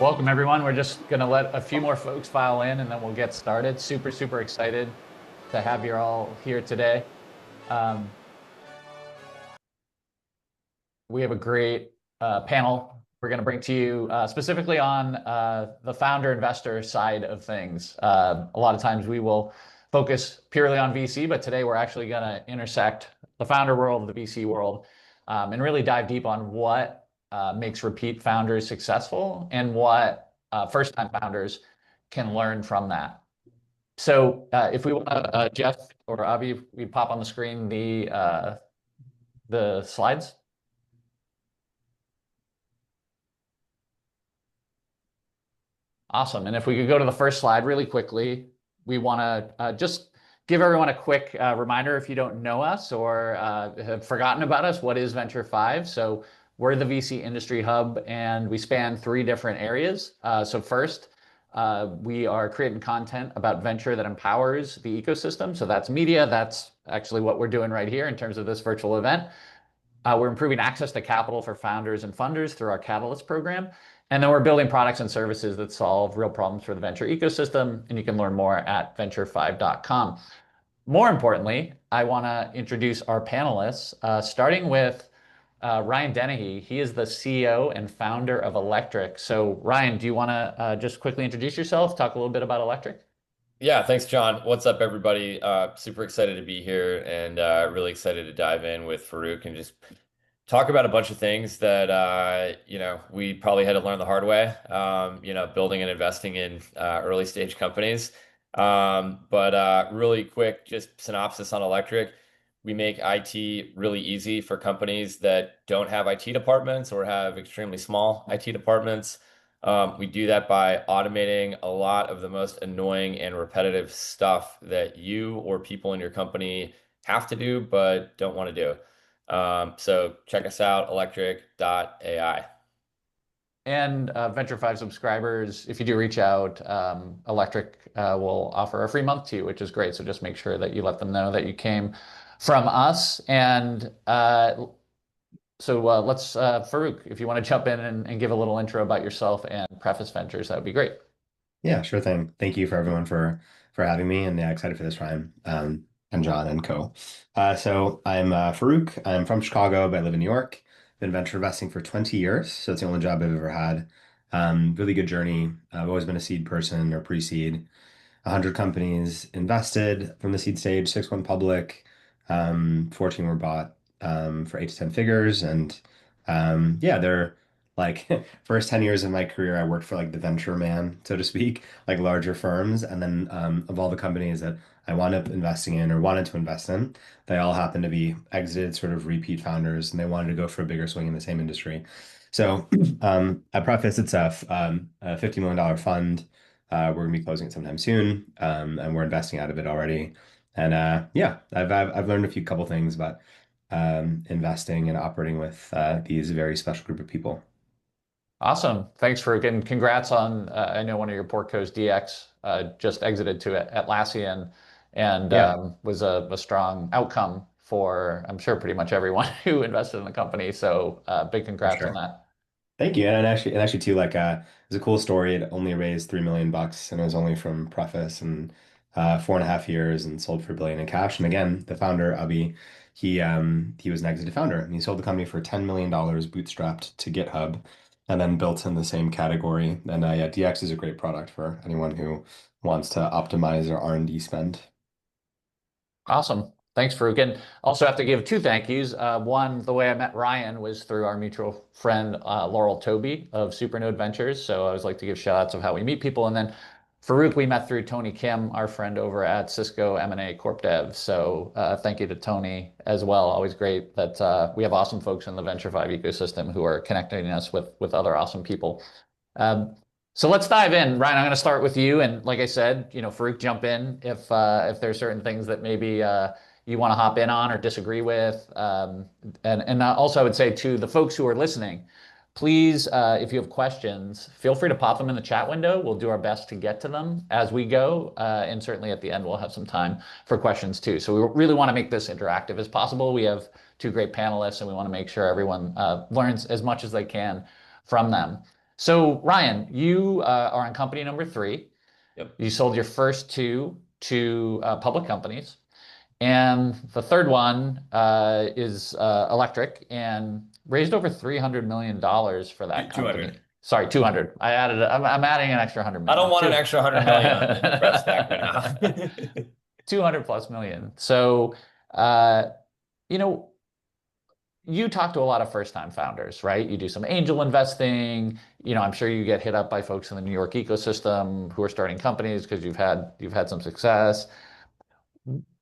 Welcome, everyone. We're just going to let a few more folks file in and then we'll get started. Super, super excited to have you all here today. Um, we have a great panel we're going to bring to you specifically on the founder investor side of things. A lot of times we will focus purely on VC, but today we're actually going to intersect the founder world, the VC world, and really dive deep on what makes repeat founders successful and what first-time founders can learn from that. So if we want Jeff or Avi, we pop on the screen the slides. Awesome. And if we could go to the first slide really quickly, we want to just give everyone a quick reminder if you don't know us or have forgotten about us, what is Venture 5? So we're the VC industry hub and we span 3 different areas. So first, we are creating content about venture that empowers the ecosystem. So that's media. That's actually what we're doing right here in terms of this virtual event. We're improving access to capital for founders and funders through our Catalyst program. And then we're building products and services that solve real problems for the venture ecosystem. And you can learn more at venture5.com. More importantly, I want to introduce our panelists, starting with Ryan Denehy. He is the CEO and founder of Electric. So Ryan, do you want to just quickly introduce yourself, talk a little bit about Electric? Yeah, thanks, John. What's up, everybody? Super excited to be here and really excited to dive in with Farooq and just talk about a bunch of things that we probably had to learn the hard way. Building and investing in early stage companies. But really quick, just synopsis on Electric. We make IT really easy for companies that don't have IT departments or have extremely small IT departments. We do that by automating a lot of the most annoying and repetitive stuff that you or people in your company have to do but don't want to do. So check us out, electric.ai. And Venture 5 subscribers, if you do reach out, Electric will offer a free month to you, which is great. So just make sure that you let them know that you came from us. And let's, Farooq, if you want to jump in and give a little intro about yourself and Preface Ventures, that would be great. Yeah, sure thing. Thank you for everyone for having me, and yeah, excited for this, Ryan, and John and co. So I'm Farooq. I'm from Chicago, but I live in New York. Been venture investing for 20 years, so it's the only job I've ever had. Really good journey. I've always been a seed person or pre-seed. 100 companies invested from the seed stage, 6 went public, 14 were bought for 8 to 10 figures. And yeah, they're like first 10 years of my career, I worked for like the venture man, so to speak, like larger firms. And then of all the companies that I wound up investing in or wanted to invest in, they all happened to be exited sort of repeat founders and they wanted to go for a bigger swing in the same industry. So at Preface, it's a $50 million fund. We're gonna be closing it sometime soon, and we're investing out of it already. And yeah, I've learned a few couple things about investing and operating with these very special group of people. Awesome. Thanks for again. Congrats on, I know one of your portcos, DX, just exited to Atlassian and Yeah, was a strong outcome for, I'm sure, pretty much everyone who invested in the company. So big for congrats on sure. that. Thank you. And actually too, like it was a cool story. It only raised $3 million and it was only from Preface and 4.5 years and sold for a billion in cash. And again, the founder, Abhi, he was an exited founder and he sold the company for $10 million bootstrapped to GitHub and then built in the same category. And yeah, DX is a great product for anyone who wants to optimize their R&D spend. Awesome. Thanks, Farouk. And also have to give 2 thank yous. One, the way I met Ryan was through our mutual friend, Laurel Toby of Supernode Ventures. So I always like to give shout outs of how we meet people. And then Farouk, we met through Tony Kim, our friend over at Cisco M&A Corp Dev. So thank you to Tony as well. Always great that we have awesome folks in the Venture 5 ecosystem who are connecting us with other awesome people. Um, so let's dive in. Ryan, I'm going to start with you. And like I said, Farouk, jump in if there's certain things that maybe you want to hop in on or disagree with. And also, I would say to the folks who are listening, please, if you have questions, feel free to pop them in the chat window. We'll do our best to get to them as we go. And certainly at the end, we'll have some time for questions too. So we really want to make this interactive as possible. We have 2 great panelists, and we want to make sure everyone learns as much as they can from them. So Ryan, you are on company number three. Yep. You sold your first two to public companies. And the third one is electric and raised over $300 million for that 200. company. Sorry, 200. I'm adding an extra 100 I don't million. want an extra 100 million on the prep stack right now. 200 plus million. So, uh, you know, you talk to a lot of first-time founders, right? You do some angel investing. I'm sure you get hit up by folks in the New York ecosystem who are starting companies because you've had some success.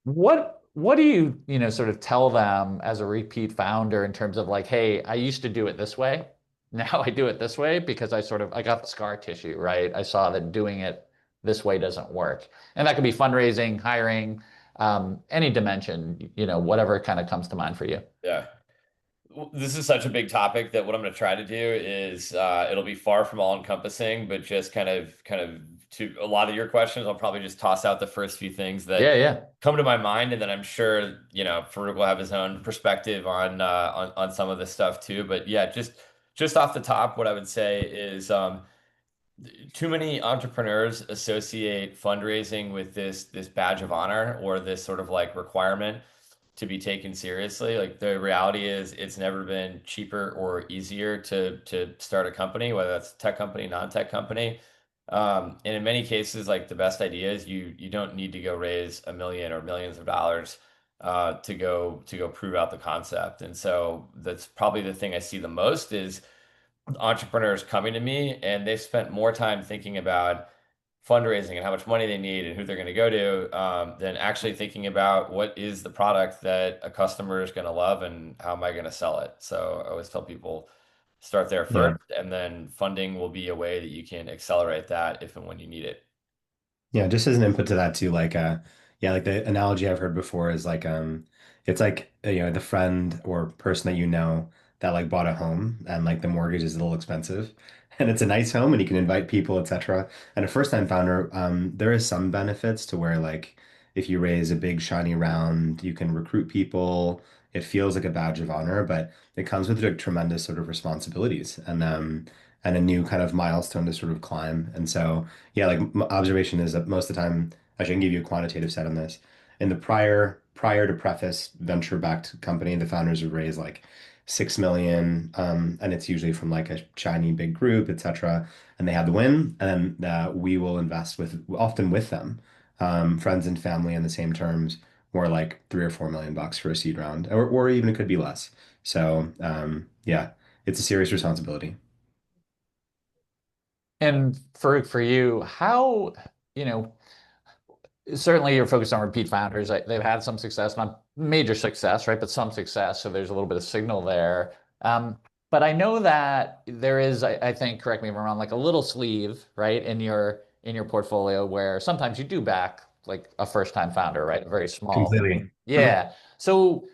What do you sort of tell them as a repeat founder in terms of like, hey, I used to do it this way. Now I do it this way because I got the scar tissue, right? I saw that doing it this way doesn't work. And that could be fundraising, hiring, any dimension, whatever kind of comes to mind for you. Yeah. This is such a big topic that what I'm going to try to do is it'll be far from all encompassing, but just kind of to a lot of your questions, I'll probably just toss out the first few things that Yeah, yeah. come to my mind, and then I'm sure Farooq will have his own perspective on some of this stuff too. But yeah, just off the top, what I would say is too many entrepreneurs associate fundraising with this badge of honor or this sort of like requirement to be taken seriously. Like the reality is it's never been cheaper or easier to start a company, whether that's a tech company, non-tech company. And in many cases, like the best ideas, you don't need to go raise a million or millions of dollars to go prove out the concept. And so that's probably the thing I see the most is entrepreneurs coming to me and they've spent more time thinking about fundraising and how much money they need and who they're going to go to than actually thinking about what is the product that a customer is going to love and how am I going to sell it. So I always tell people start there Yeah. first, and then funding will be a way that you can accelerate that if and when you need it. Yeah, just as an input to that too, like yeah, like the analogy I've heard before is like it's like the friend or person that you know that like bought a home and like the mortgage is a little expensive and it's a nice home and you can invite people, etc. And a first-time founder, there is some benefits to where like if you raise a big shiny round, you can recruit people. It feels like a badge of honor, but it comes with like tremendous sort of responsibilities and a new kind of milestone to sort of climb. And so yeah, like observation is that most of the time, actually, I can give you a quantitative set on this. In the prior to Preface venture-backed company, the founders would raise like 6 million, and it's usually from like a shiny big group, etc. And they have the win, and then we will invest with often with them, friends and family on the same terms, more like 3 or 4 million bucks for a seed round, or even it could be less. So yeah, it's a serious responsibility. And for you, how, you know, certainly you're focused on repeat founders. They've had some success, not major success, right? But some success. So there's a little bit of signal there. But I know that there is, I think, correct me if I'm wrong, like a little sleeve, right, in your portfolio where sometimes you do back like a first time founder, right? A very small. Completely. Yeah. So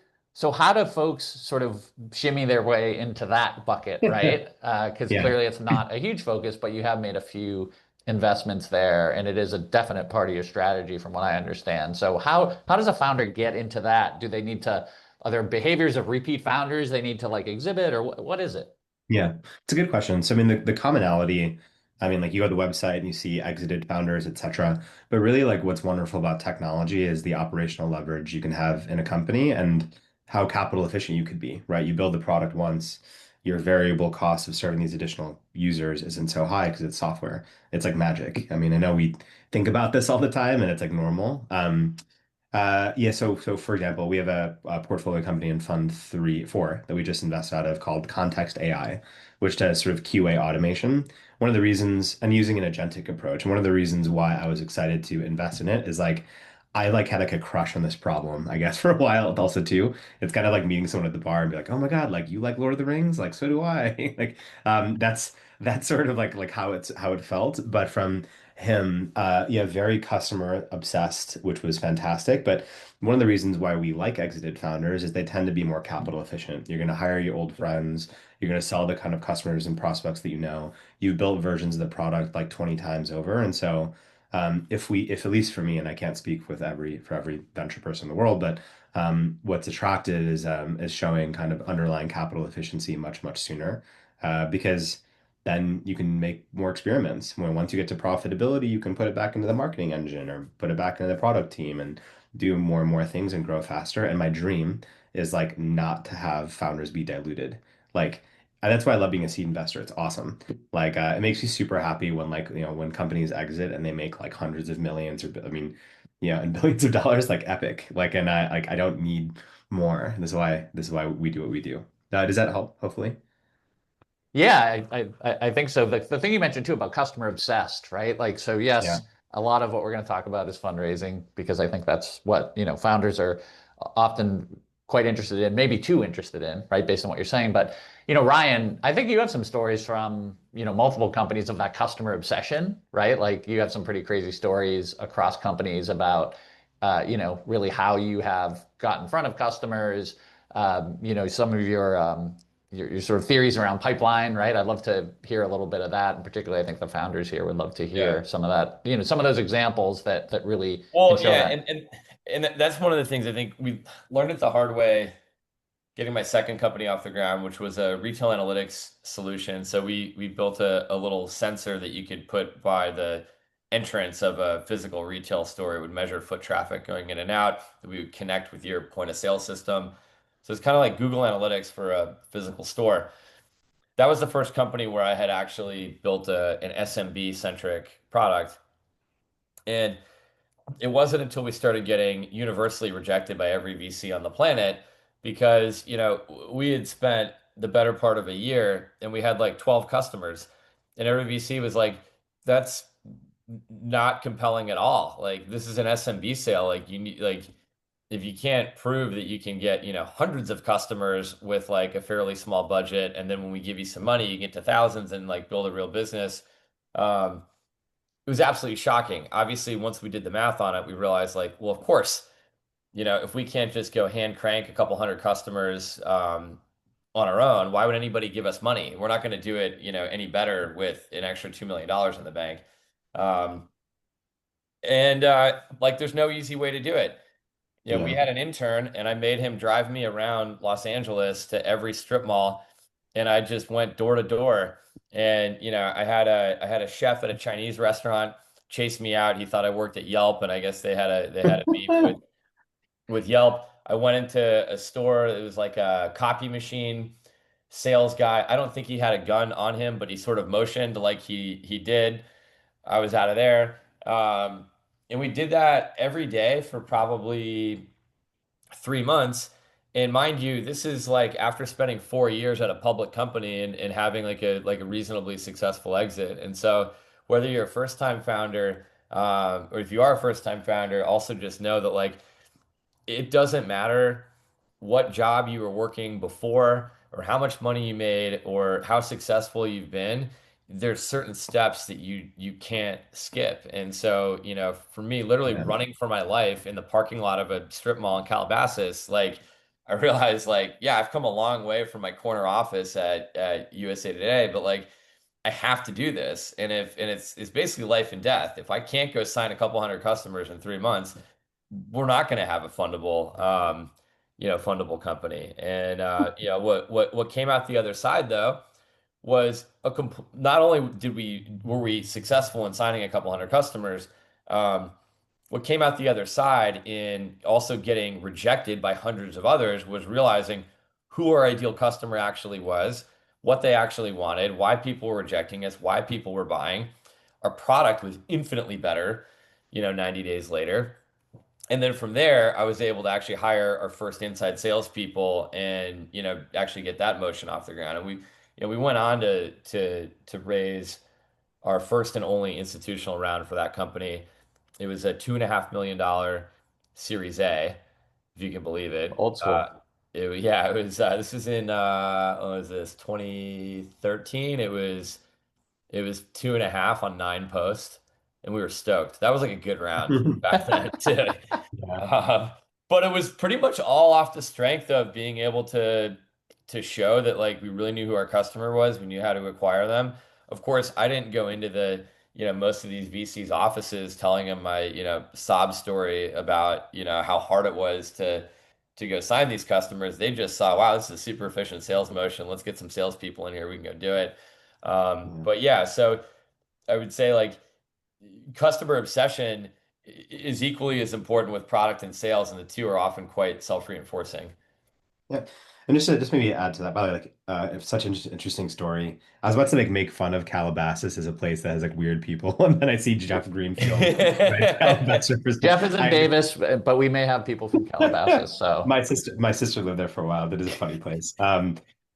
how do folks sort of shimmy their way into that bucket, right? Because Yeah. clearly it's not a huge focus, but you have made a few investments there, and it is a definite part of your strategy from what I understand. So how does a founder get into that? Are there behaviors of repeat founders they need to like exhibit, or what is it? Yeah, it's a good question. So, I mean, the commonality, I mean, like you go to the website and you see exited founders, etc. But really, like what's wonderful about technology is the operational leverage you can have in a company and how capital efficient you could be, right? You build the product once, your variable cost of serving these additional users isn't so high because it's software. It's like magic. I mean, I know we think about this all the time and it's like normal. Yeah, so for example, we have a portfolio company in Fund 4 that we just invested out of called Context AI, which does sort of QA automation. One of the reasons, and using an agentic approach, and one of the reasons why I was excited to invest in it is like I like had like a crush on this problem, I guess, for a while also too. It's kind of like meeting someone at the bar and be like, oh my God, like you like Lord of the Rings? Like so do I. Like that's sort of like how it felt. But from him, yeah, very customer obsessed, which was fantastic. But one of the reasons why we like exited founders is they tend to be more capital efficient. You're going to hire your old friends. You're going to sell the kind of customers and prospects that you know. You've built versions of the product like 20 times over. And so, if at least for me, and I can't speak for every venture person in the world, but what's attracted is showing kind of underlying capital efficiency much, much sooner. Because then you can make more experiments. Once you get to profitability, you can put it back into the marketing engine or put it back into the product team and do more and more things and grow faster. And my dream is like not to have founders be diluted. Like, and that's why I love being a seed investor. It's awesome. Like, it makes me super happy when like, when companies exit and they make like hundreds of millions or, I mean, and billions of dollars, like epic. Like, and I don't need more. This is why we do what we do. Does that help? Hopefully. Yeah, I think so. The thing you mentioned too about customer obsessed, right? Like, so Yeah. yes, a lot of what we're going to talk about is fundraising because I think that's what, founders are often quite interested in, maybe too interested in, right? Based on what you're saying. But, Ryan, I think you have some stories from, multiple companies of that customer obsession, right? Like you have some pretty crazy stories across companies about, really how you have got in front of customers, some of your sort of theories around pipeline, right? I'd love to hear a little bit of that. And particularly, I think the founders here would love to Yeah. hear some of that, some of those examples that really can Well, show yeah, that. and that's one of the things I think we learned it the hard way getting my second company off the ground, which was a retail analytics solution. So we built a little sensor that you could put by the entrance of a physical retail store. It would measure foot traffic going in and out. We would connect with your point of sale system. So it's kind of like Google Analytics for a physical store. That was the first company where I had actually built an SMB centric product. And it wasn't until we started getting universally rejected by every VC on the planet because, we had spent the better part of a year and we had like 12 customers and every VC was like, that's not compelling at all. Like this is an SMB sale. Like you need, like, if you can't prove that you can get, hundreds of customers with like a fairly small budget, and then when we give you some money, you get to thousands and like build a real business. Um, it was absolutely shocking. Obviously, once we did the math on it, we realized like, well, of course, if we can't just go hand crank a couple hundred customers on our own, why would anybody give us money? We're not going to do it, any better with an extra $2 million in the bank. Um, and like, there's no easy way to do it. We Yeah. had an intern, and I made him drive me around Los Angeles to every strip mall, and I just went door to door. And I had a chef at a Chinese restaurant chase me out. He thought I worked at Yelp, and I guess they had a beef with Yelp. I went into a store. It was like a copy machine sales guy. I don't think he had a gun on him, but he sort of motioned like he did. I was out of there. And we did that every day for probably 3 months. And mind you, this is like after spending 4 years at a public company and having like a reasonably successful exit. And so whether you're a first time founder, or if you are a first time founder, also just know that like it doesn't matter what job you were working before or how much money you made or how successful you've been. There's certain steps that you can't skip. And so, for me, literally Yeah. running for my life in the parking lot of a strip mall in Calabasas, like I realized like, yeah, I've come a long way from my corner office at USA Today, but like I have to do this. And it's basically life and death. If I can't go sign a couple hundred customers in 3 months, we're not going to have a fundable company. And what came out the other side though was not only were we successful in signing a couple hundred customers, um, what came out the other side in also getting rejected by hundreds of others was realizing who our ideal customer actually was, what they actually wanted, why people were rejecting us, why people were buying. Our product was infinitely better, 90 days later. And then from there, I was able to actually hire our first inside salespeople and, actually get that motion off the ground. And we went on to raise our first and only institutional round for that company. It was a $2.5 million Series A, if you can believe it. Old school. Yeah, it was. This was in what was this 2013? It was 2.5 on 9 post, and we were stoked. That was like a good round back then too. Yeah. Um, but it was pretty much all off the strength of being able to show that like we really knew who our customer was, we knew how to acquire them. Of course, I didn't go into the most of these VCs offices telling them my sob story about how hard it was to go sign these customers. They just saw, wow, this is a super efficient sales motion. Let's get some salespeople in here. We can go do it. Yeah. But yeah, so I would say like customer obsession is equally as important with product and sales, and the two are often quite self-reinforcing. Yeah. And just maybe add to that, by the way, like it's such an interesting story. I was about to like make fun of Calabasas as a place that has like weird people, and then I see Jeff Greenfield, right? Calabasas. Jeff is in I Davis, but we may have people from Calabasas. So my sister lived there for a while. That is a funny place.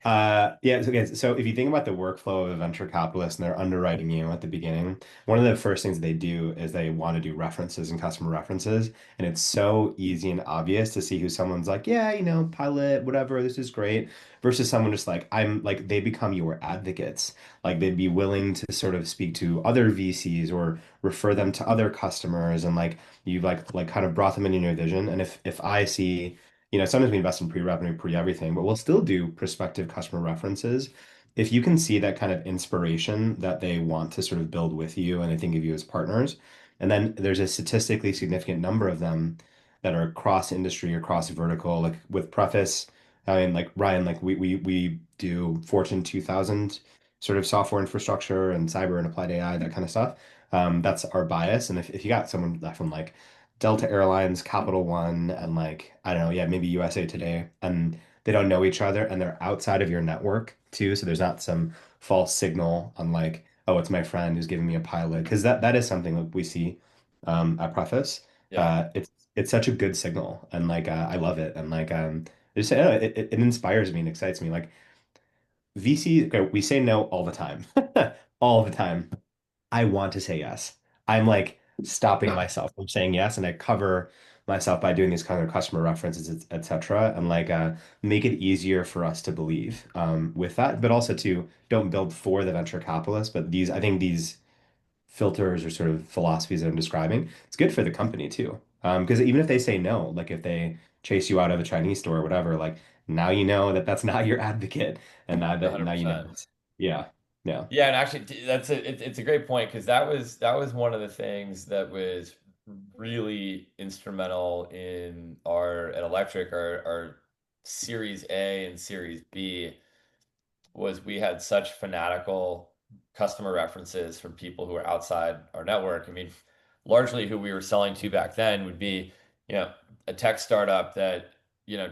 Yeah, so, okay, so if you think about the workflow of a venture capitalist and they're underwriting you at the beginning, one of the first things they do is they want to do references and customer references. And it's so easy and obvious to see who someone's like, yeah, pilot, whatever, this is great, versus someone just like, I'm like, they become your advocates. Like they'd be willing to sort of speak to other VCs or refer them to other customers, and like you've like kind of brought them into your vision. And if I see, sometimes we invest in pre-revenue, pre-everything, but we'll still do prospective customer references. If you can see that kind of inspiration that they want to sort of build with you and they think of you as partners, and then there's a statistically significant number of them that are cross industry or cross vertical, like with Preface, I mean, like Ryan, like we do Fortune 2000 sort of software infrastructure and cyber and applied AI, that kind of stuff. That's our bias. And if you got someone that from like Delta Airlines, Capital One, and like, I don't know, yeah, maybe USA Today, and they don't know each other and they're outside of your network too. So there's not some false signal on like, oh, it's my friend who's giving me a pilot. Because that is something that we see at Preface. Yeah. It's such a good signal, and like I love it. And like I don't know, it inspires me and excites me. Like VC, okay, we say no all the time. All the time. I want to say yes. I'm like stopping myself from saying yes, and I cover myself by doing these kind of customer references, etc., and like make it easier for us to believe with that, but also to don't build for the venture capitalists, but I think these filters or sort of philosophies that I'm describing, it's good for the company too. Because even if they say no, like if they chase you out of a Chinese store or whatever, like now you know that that's not your advocate, and now you know 100%. yeah, yeah. Yeah, and actually, it's a great point because that was one of the things that was really instrumental in our at Electric, our Series A and Series B was we had such fanatical customer references from people who are outside our network. I mean, largely who we were selling to back then would be, you know, a tech startup that,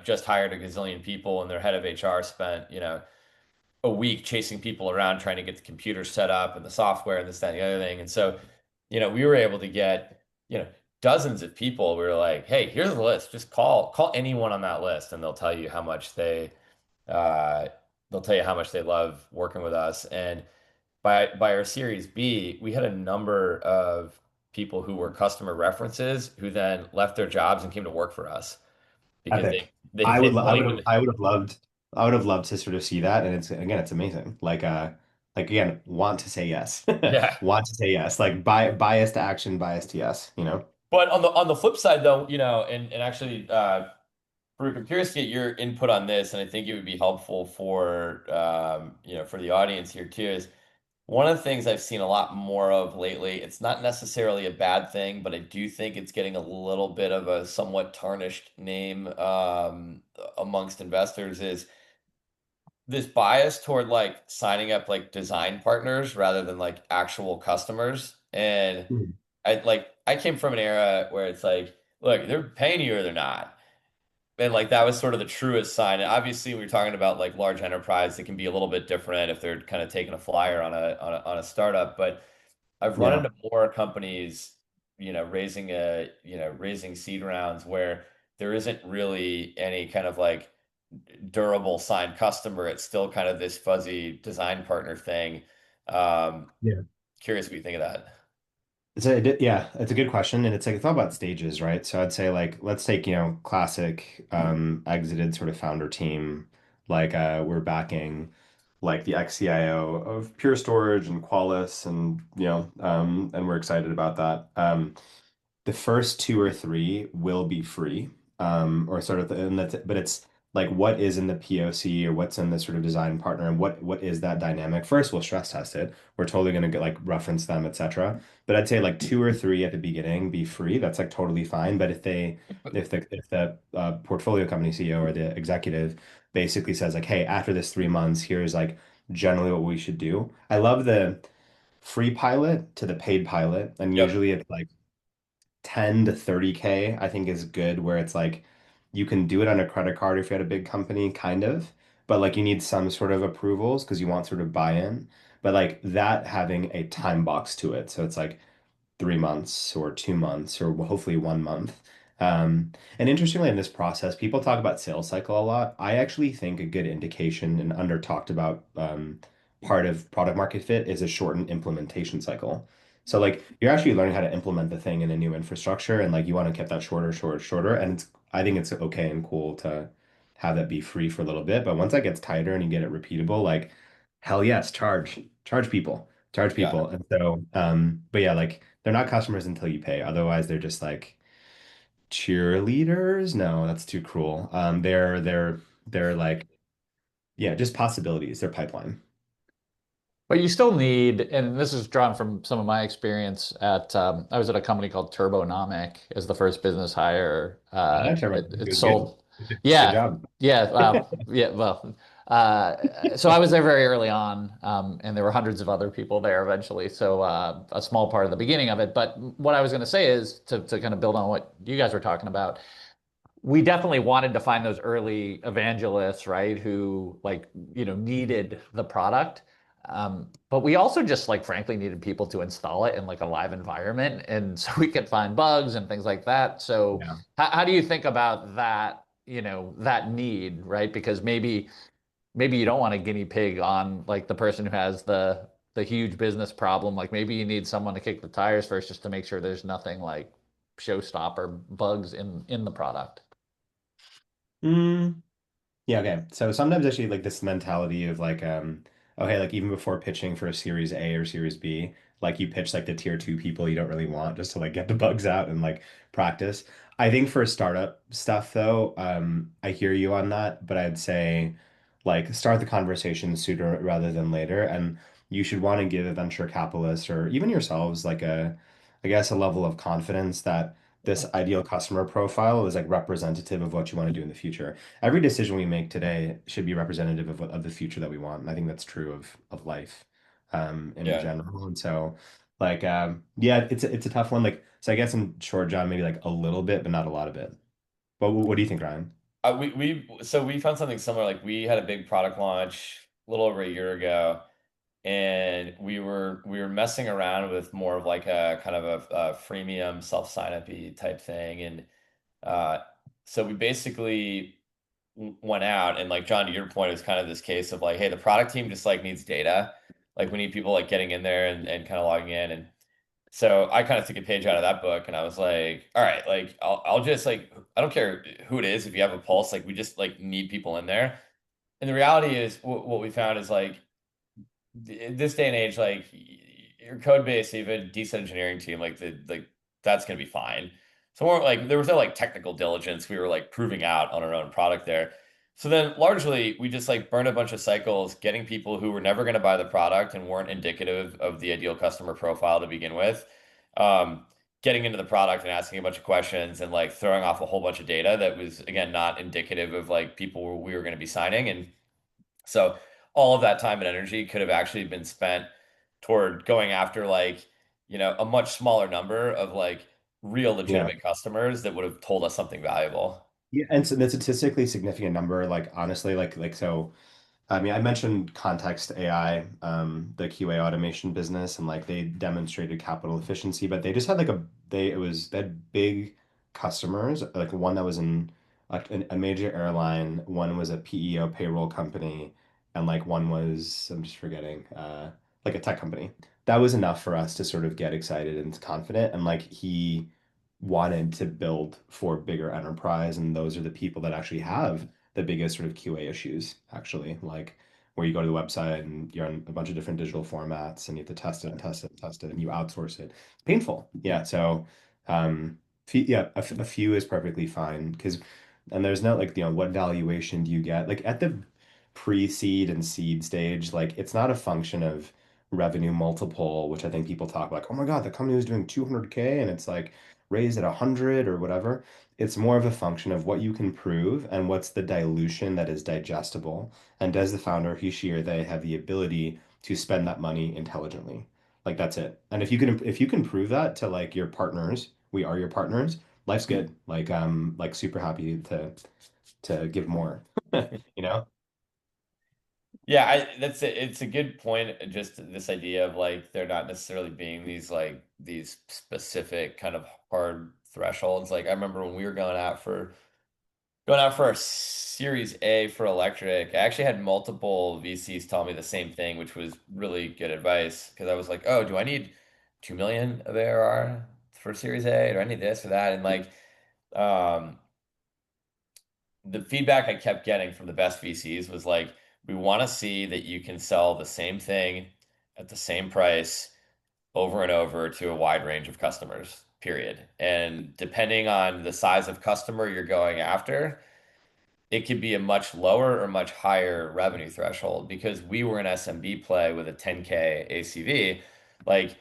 just hired a gazillion people and their head of HR spent, a week chasing people around trying to get the computer set up and the software and this, that, and the other thing. And so, we were able to get, dozens of people. We were like, hey, here's the list. Just call anyone on that list and uh, they'll tell you how much they love working with us. And by our Series B, we had a number of people who were customer references who then left their jobs and came to work for us because Epic. they blamed. I would have loved to sort of see that. And it's amazing. Like again, want to say yes. Yeah. Want to say yes. Like bias to action, bias to yes, you know? But on the flip side, though, and actually, Farouk, I'm curious to get your input on this, and I think it would be helpful for the audience here too. Is one of the things I've seen a lot more of lately. It's not necessarily a bad thing, but I do think it's getting a little bit of a somewhat tarnished name amongst investors. Is this bias toward like signing up like design partners rather than like actual customers? And Mhm. I came from an era where it's like, look, they're paying you or they're not. And like that was sort of the truest sign. And obviously, we are talking about like large enterprise. It can be a little bit different if they're kind of taking a flyer on a startup. But I've run Yeah. into more companies, raising seed rounds where there isn't really any kind of like durable signed customer. It's still kind of this fuzzy design partner thing. Um, Yeah. Curious what you think of that. Yeah, it's a good question. And it's all about stages, right? So I'd say like let's take, classic exited sort of founder team. Like we're backing like the ex-CIO of Pure Storage and Qualys, and and we're excited about that. The first two or three will be free, or sort of, and but it's like what is in the POC or what's in the sort of design partner, and what is that dynamic. First, we'll stress test it. We're totally going to get like reference them, etc. But I'd say like two or three at the beginning be free. That's like totally fine. But if the portfolio company CEO or the executive basically says like, hey, after this 3 months, here's like generally what we should do. I love the free pilot to the paid pilot, and Yep. usually it's like 10 to 30K, I think is good, where it's like you can do it on a credit card if you had a big company, kind of, but like you need some sort of approvals because you want sort of buy-in. But like that having a time box to it. So it's like 3 months or 2 months or hopefully 1 month. And interestingly, in this process, people talk about sales cycle a lot. I actually think a good indication and under talked about part of product market fit is a shortened implementation cycle. So like you're actually learning how to implement the thing in a new infrastructure, and like you want to keep that shorter, shorter, shorter. And I think it's okay and cool to have that be free for a little bit. But once that gets tighter and you get it repeatable, like hell yes, charge people, charge Yeah. people. And so, but yeah, like they're not customers until you pay. Otherwise, they're just like cheerleaders. No, that's too cruel. They're like, yeah, just possibilities. They're pipeline. But you still need, and this is drawn from some of my experience at, I was at a company called Turbonomic as the first business hire. I it It was good. sold. Good Yeah. job. Yeah. Yeah. Well, so I was there very early on, and there were hundreds of other people there eventually. So a small part of the beginning of it. But what I was going to say is to kind of build on what you guys were talking about, we definitely wanted to find those early evangelists, right? Who like, needed the product. But we also just like frankly needed people to install it in like a live environment. And so we could find bugs and things like that. So Yeah. how do you think about that, that need, right? Because maybe you don't want a guinea pig on like the person who has the huge business problem. Like maybe you need someone to kick the tires first just to make sure there's nothing like showstopper bugs in the product. Mm, yeah, okay. So sometimes actually like this mentality of like okay, like even before pitching for a series A or series B, like you pitch like the tier two people you don't really want just to like get the bugs out and like practice. I think for startup stuff though, I hear you on that, but I'd say like start the conversation sooner rather than later. And you should want to give a venture capitalist or even yourselves like I guess a level of confidence that this ideal customer profile is like representative of what you want to do in the future. Every decision we make today should be representative of the future that we want. And I think that's true of life in Yeah. general. And so like yeah, it's a tough one. Like so I guess in short, John, maybe like a little bit, but not a lot of it. But what do you think, Ryan? We found something similar. Like we had a big product launch a little over a year ago, and we were messing around with more of like a kind of a freemium self sign up type thing, and uh, so we basically went out and like John, to your point, is kind of this case of like, hey, the product team just like needs data, like we need people like getting in there and kind of logging in, and so I kind of took a page out of that book and I was like, all right, like I'll just like I don't care who it is if you have a pulse, like we just like need people in there. And the reality is what we found is like this day and age, like your code base, even a decent engineering team, like that's gonna be fine. So more like there was no like technical diligence. We were like proving out on our own product there. So then largely we just like burned a bunch of cycles getting people who were never gonna buy the product and weren't indicative of the ideal customer profile to begin with. Um, Getting into the product and asking a bunch of questions and like throwing off a whole bunch of data that was again not indicative of like people we were going to be signing. And so all of that time and energy could have actually been spent toward going after like, a much smaller number of like real Yeah. legitimate customers that would have told us something valuable. Yeah, and so the statistically significant number, like honestly, like so I mean, I mentioned Context AI, the QA automation business, and like they demonstrated capital efficiency, but they just had like they had big customers, like one that was in like a major airline, one was a PEO payroll company, and like one was I'm just forgetting, like a tech company. That was enough for us to sort of get excited and confident, and like he wanted to build for bigger enterprise, and those are the people that actually have the biggest sort of QA issues, actually, like where you go to the website and you're on a bunch of different digital formats and you have to test it and test it and test it and you outsource it. It's painful. Yeah. So, yeah, a few is perfectly fine because, and there's no like, what valuation do you get? Like at the pre-seed and seed stage, like it's not a function of revenue multiple, which I think people talk like, oh my God, the company was doing 200K and it's like raised at 100 or whatever. It's more of a function of what you can prove and what's the dilution that is digestible. And does the founder, he, she, or they have the ability to spend that money intelligently? Like that's it. And if you can prove that to like your partners, we are your partners, life's good. Like super happy to give more, you know? Yeah, that's it. It's a good point. Just this idea of like there not necessarily being these specific kind of hard thresholds. Like I remember when we were going out for our Series A for electric. I actually had multiple VCs tell me the same thing, which was really good advice because I was like, oh, do I need 2 million of ARR for Series A? Do I need this or that? And like um the feedback I kept getting from the best VCs was like, we want to see that you can sell the same thing at the same price over and over to a wide range of customers, period. And depending on the size of customer you're going after, it could be a much lower or much higher revenue threshold because we were an SMB play with a 10K ACV. Like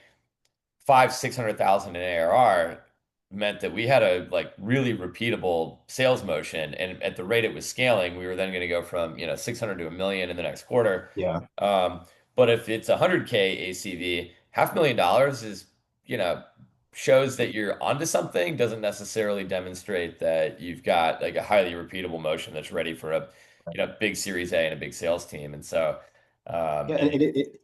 five, 600,000 in ARR meant that we had a like really repeatable sales motion. And at the rate it was scaling, we were then going to go from, 600 to a million in the next quarter. Yeah. Um, but if it's 100K ACV, $500,000 is, you know, shows that you're onto something, doesn't necessarily demonstrate that you've got like a highly repeatable motion that's ready for a, big Series A and a big sales team. And so, Yeah, and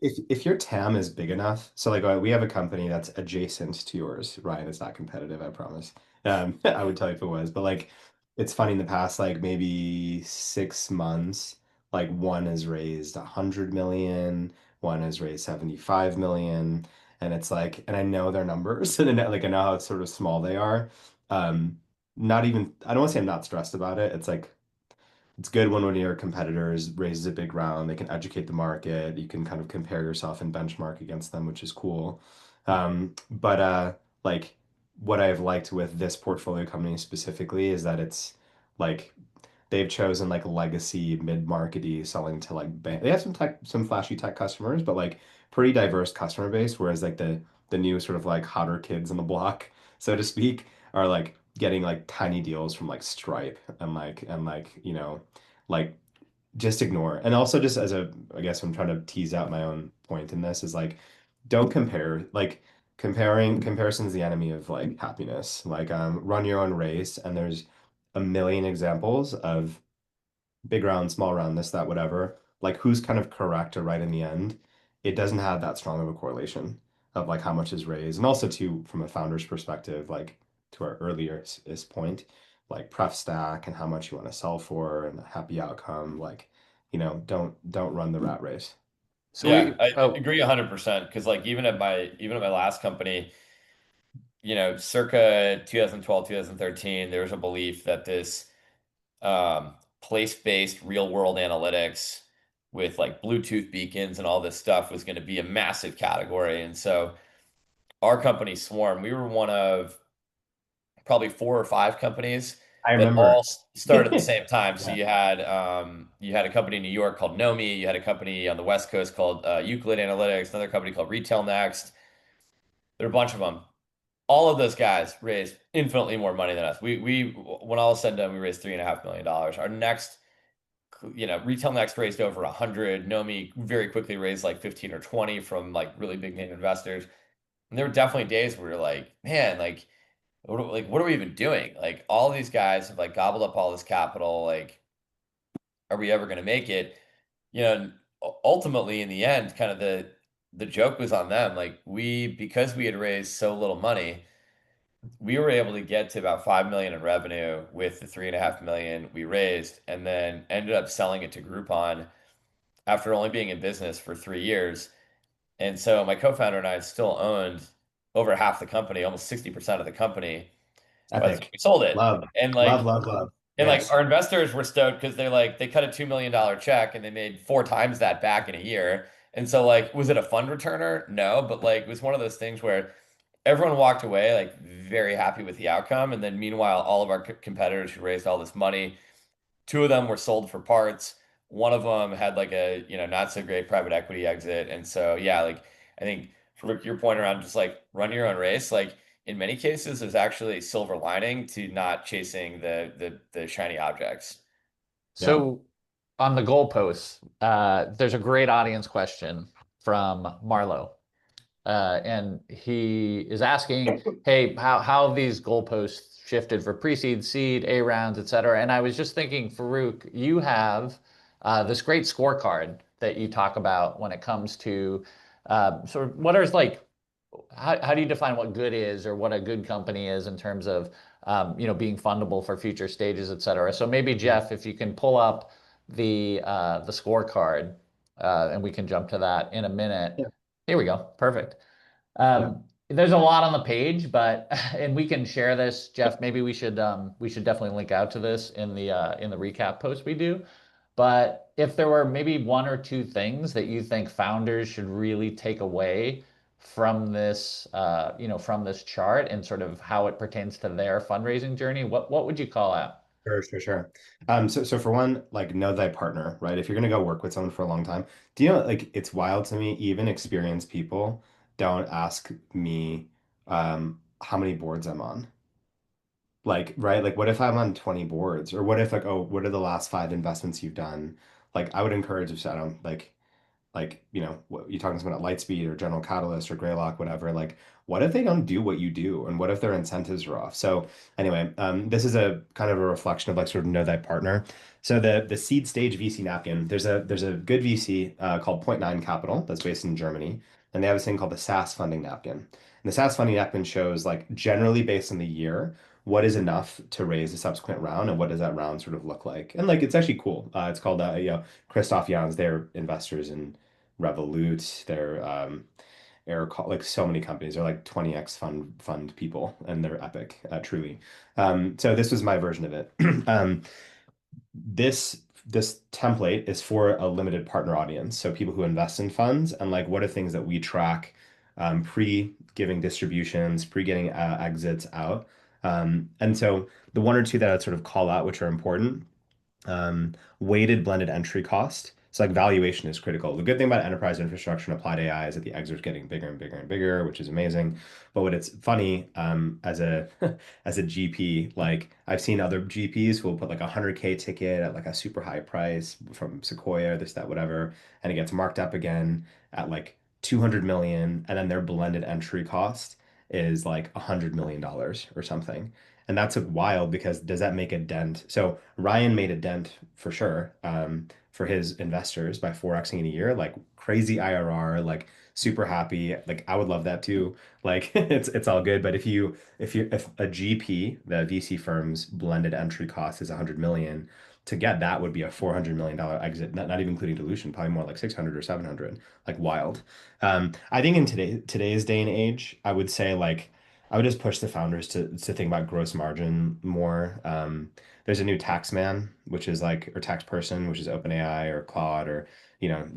if your TAM is big enough, so like we have a company that's adjacent to yours. Ryan, it's not competitive, I promise. I would tell you if it was, but like it's funny in the past like maybe 6 months, like one has raised 100 million, one has raised 75 million, and it's like, and I know their numbers, and like I know how sort of small they are. Um, Not even I don't want to say I'm not stressed about it. It's like it's good when one of your competitors raises a big round. They can educate the market. You can kind of compare yourself and benchmark against them, which is cool. But like what I've liked with this portfolio company specifically is that it's like they've chosen like legacy mid-markety selling to like they have some flashy tech customers, but like pretty diverse customer base, whereas like the new sort of like hotter kids on the block, so to speak, are like getting like tiny deals from like Stripe and like just ignore. And also just as a I guess I'm trying to tease out my own point in this is like don't compare like comparison is the enemy of like happiness. Like run your own race and there's a million examples of big round, small round, this, that, whatever, like who's kind of correct or right in the end, it doesn't have that strong of a correlation of like how much is raised. And also too, from a founder's perspective, like to our earlier point, like pref stack and how much you want to sell for and a happy outcome, like, don't run the rat race. So Yeah, we, I oh, agree 100% because like even at my last company, circa 2012, 2013, there was a belief that this place-based real-world analytics with like Bluetooth beacons and all this stuff was going to be a massive category. And so our company Swarm, we were one of probably four or five companies I that all remember. started at the same time. So Yeah. you had a company in New York called Nomi, you had a company on the West Coast called Euclid Analytics, another company called Retail Next. There are a bunch of them. All of those guys raised infinitely more money than us. We when all is said and done, we raised $3.5 million. Our next, Retail Next raised over 100. Nomi very quickly raised like 15 or 20 from like really big name investors. And there were definitely days where you're like, man, what are we even doing? Like all these guys have like gobbled up all this capital. Like, are we ever going to make it? And ultimately, in the end, kind of the joke was on them. Like because we had raised so little money, we were able to get to about 5 million in revenue with the 3.5 million we raised, and then ended up selling it to Groupon after only being in business for 3 years. And so my co-founder and I still owned over half the company, almost 60% of the company by the time Epic. we sold it. Love, And love, like love, love. and like Yes. our investors were stoked because they cut a $2 million check and they made four times that back in a year. And so like was it a fund returner? No, but like it was one of those things where everyone walked away like very happy with the outcome. And then meanwhile, all of our competitors who raised all this money, two of them were sold for parts. One of them had like a, not so great private equity exit. And so yeah, like think for your point around just like run your own race, like in many cases, there's actually a silver lining to not chasing the shiny objects. Yeah. So on the goalposts, there's a great audience question from Marlo. And he is asking, hey, how have these goalposts shifted for pre-seed, seed, A rounds, et cetera? And I was just thinking, Farooq, you have this great scorecard that you talk about when it comes to sort of what are like, how do you define what good is or what a good company is in terms of being fundable for future stages, et cetera. So maybe Jeff, if you can pull up the scorecard and we can jump to that in a minute. Yeah. Here we go. Perfect. Yeah. There's a lot on the page, but and we can share this, Jeff. Maybe we should definitely link out to this in the recap post we do. But if there were maybe one or two things that you think founders should really take away from this, from this chart and sort of how it pertains to their fundraising journey, what would you call out? Sure. So for one, like know thy partner, right? If you're gonna go work with someone for a long time, do you know like it's wild to me, even experienced people don't ask me how many boards I'm on. Like, right? Like what if I'm on 20 boards? Or what if like, oh, what are the last five investments you've done? Like I would encourage if I don't like, what you're talking to someone at Lightspeed or General Catalyst or Greylock, whatever, like, what if they don't do what you do? And what if their incentives are off? So anyway, this is a kind of a reflection of like sort of know thy partner. So the seed stage VC napkin, there's a good VC called Point Nine Capital that's based in Germany. And they have this thing called the SaaS funding napkin. And the SaaS funding napkin shows like generally based on the year, what is enough to raise a subsequent round and what does that round sort of look like? And like it's actually cool. It's called Christoph Jans, they're investors in Revolut, they're like so many companies. They're like 20x fund people, and they're epic, truly. So this was my version of it. This template is for a limited partner audience, so people who invest in funds, and like what are things that we track pre giving distributions, pre getting exits out. And so the one or two that I'd sort of call out, which are important, weighted blended entry cost. So like valuation is critical. The good thing about enterprise infrastructure and applied AI is that the exits are getting bigger and bigger and bigger, which is amazing. But what it's funny, as a as a GP, like I've seen other GPs who will put like a 100K ticket at like a super high price from Sequoia, this, that, whatever, and it gets marked up again at like 200 million, and then their blended entry cost is like $100 million or something. And that's wild because does that make a dent? So Ryan made a dent for sure, for his investors by 4xing in a year, like crazy IRR, like super happy. Like I would love that too. Like it's all good. But if a GP, the VC firm's blended entry cost is 100 million, to get that would be a $400 million exit, not even including dilution, probably more like 600 or 700, like wild. I think in today's day and age, I would say like I would just push the founders to think about gross margin more. There's a new tax man, which is like, or tax person, which is OpenAI or Claude or,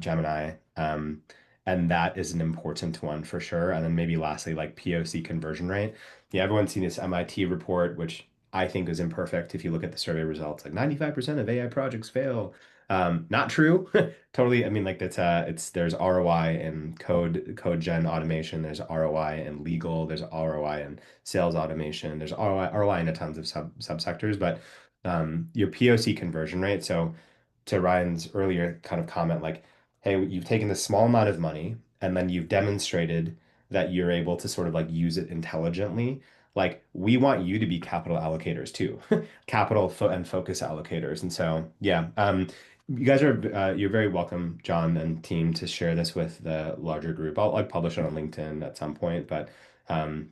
Gemini. And that is an important one for sure. And then maybe lastly, like POC conversion rate. Yeah, everyone's seen this MIT report, which I think is imperfect. If you look at the survey results, like 95% of AI projects fail. Not true. Totally. I mean, like there's ROI in code gen automation. There's ROI in legal. There's ROI in sales automation. There's ROI in a tons of subsectors. But your POC conversion rate. So to Ryan's earlier kind of comment, like, hey, you've taken this small amount of money and then you've demonstrated that you're able to sort of like use it intelligently. Like we want you to be capital allocators too, and focus allocators. And so, yeah, you guys are you're very welcome, John and team, to share this with the larger group. I'll like publish it on LinkedIn at some point, but um,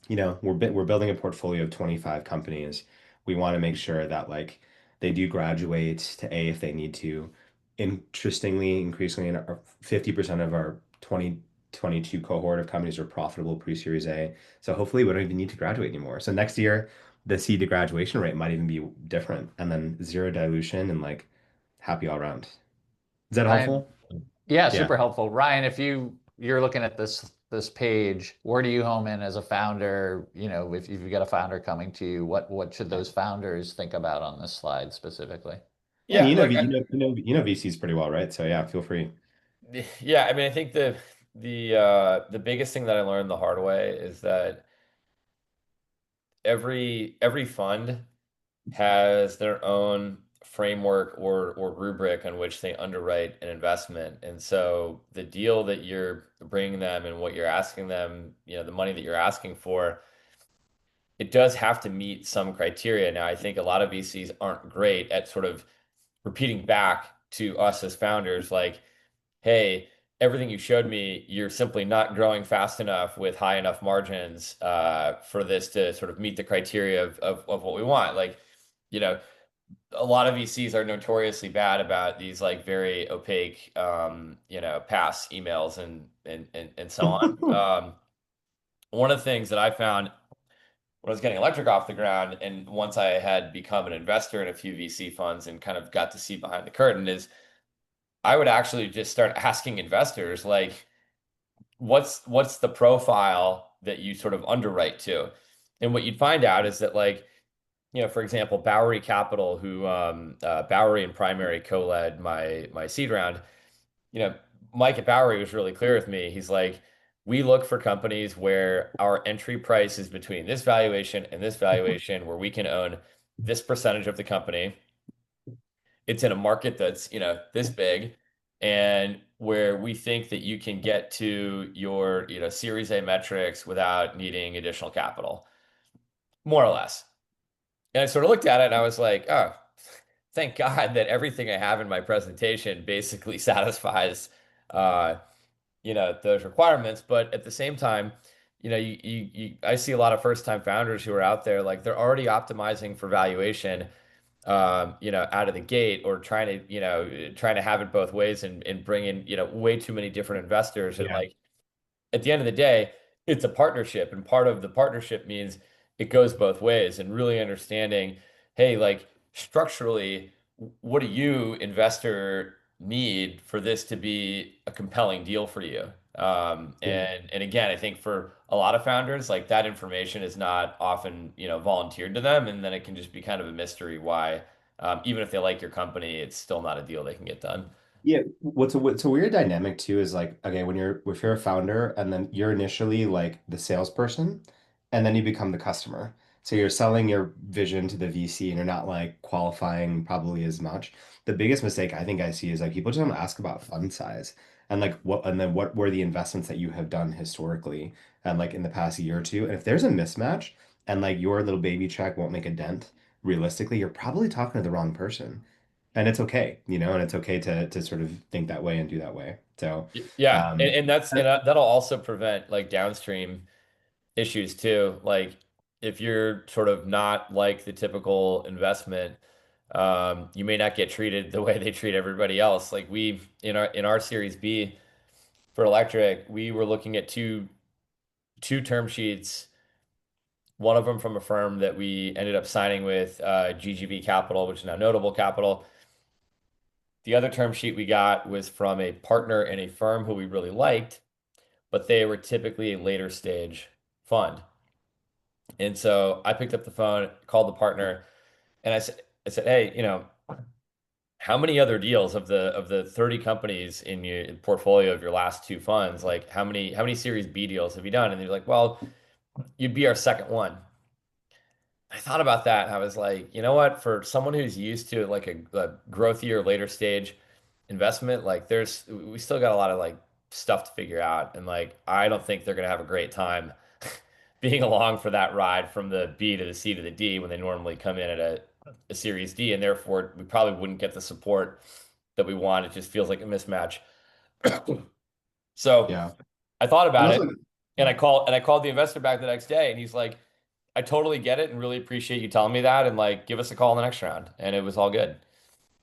we're building a portfolio of 25 companies. We want to make sure that like they do graduate to A if they need to. Interestingly, increasingly, 50% of our 2022 cohort of companies are profitable pre-Series A. So hopefully we don't even need to graduate anymore. So next year, the seed to graduation rate might even be different, and then zero dilution and like happy all around. Is that Ryan, helpful? yeah, Yeah. super helpful. Ryan, if you're looking at this page, where do you home in as a founder? If you've got a founder coming to you, what should those founders think about on this slide specifically? And Yeah, look, VCs pretty well, right? So yeah, feel free. yeah, I mean, I think the biggest thing that I learned the hard way is that every fund has their own framework or rubric on which they underwrite an investment. And so the deal that you're bringing them and what you're asking them, the money that you're asking for, it does have to meet some criteria. Now, I think a lot of VCs aren't great at sort of repeating back to us as founders, like, hey, everything you showed me, you're simply not growing fast enough with high enough margins for this to sort of meet the criteria of what we want. Like, you know, a lot of VCs are notoriously bad about these like very opaque, pass emails and so on. One of the things that I found when I was getting electric off the ground, and once I had become an investor in a few VC funds and kind of got to see behind the curtain, is I would actually just start asking investors like, what's the profile that you sort of underwrite to? And what you'd find out is that like, for example, Bowie Capital, who Bowery and Primary co-led my seed round, Mike at Bowery was really clear with me. He's like, we look for companies where our entry price is between this valuation and this valuation, where we can own this percentage of the company. It's in a market that's, this big, and where we think that you can get to your, Series A metrics without needing additional capital, more or less. And I sort of looked at it and I was like, oh, thank God that everything I have in my presentation basically satisfies, those requirements. But at the same time, I see a lot of first-time founders who are out there, like they're already optimizing for valuation, out of the gate, or trying to have it both ways and bring in, way too many different investors. And Yeah. like, at the end of the day, it's a partnership, and part of the partnership means it goes both ways, and really understanding, hey, like structurally, what do you, investor, need for this to be a compelling deal for you? Yeah. And again, I think for a lot of founders, like that information is not often, volunteered to them, and then it can just be kind of a mystery why, even if they like your company, it's still not a deal they can get done. Yeah, what's a weird dynamic too is like, okay, if you're a founder and then you're initially like the salesperson and then you become the customer. So you're selling your vision to the VC and you're not like qualifying probably as much. The biggest mistake I think I see is like people just don't ask about fund size and like what were the investments that you have done historically and like in the past year or two. And if there's a mismatch and like your little baby check won't make a dent, realistically, you're probably talking to the wrong person. And it's okay, and it's okay to sort of think that way and do that way. So, Yeah, and, um, and that's and that'll also prevent like downstream issues too. Like if you're sort of not like the typical investment, you may not get treated the way they treat everybody else. Like we in our Series B for electric, we were looking at two term sheets. One of them from a firm that we ended up signing with, GGV Capital, which is now Notable Capital. The other term sheet we got was from a partner in a firm who we really liked, but they were typically a later stage fund. And so I picked up the phone, called the partner, and I said, hey, how many other deals of the 30 companies in your portfolio of your last two funds, like how many Series B deals have you done? And they're like, well, you'd be our second one. I thought about that and I was like, you know what? For someone who's used to like a growthier later stage investment, like we still got a lot of like stuff to figure out. And like, I don't think they're gonna have a great time being along for that ride from the B to the C to the D when they normally come in at a Series D, and therefore we probably wouldn't get the support that we want. It just feels like a mismatch. So yeah. I thought And about it, also, and yeah. I called the investor back the next day, and he's like, I totally get it and really appreciate you telling me that, and like give us a call in the next round. And it was all good.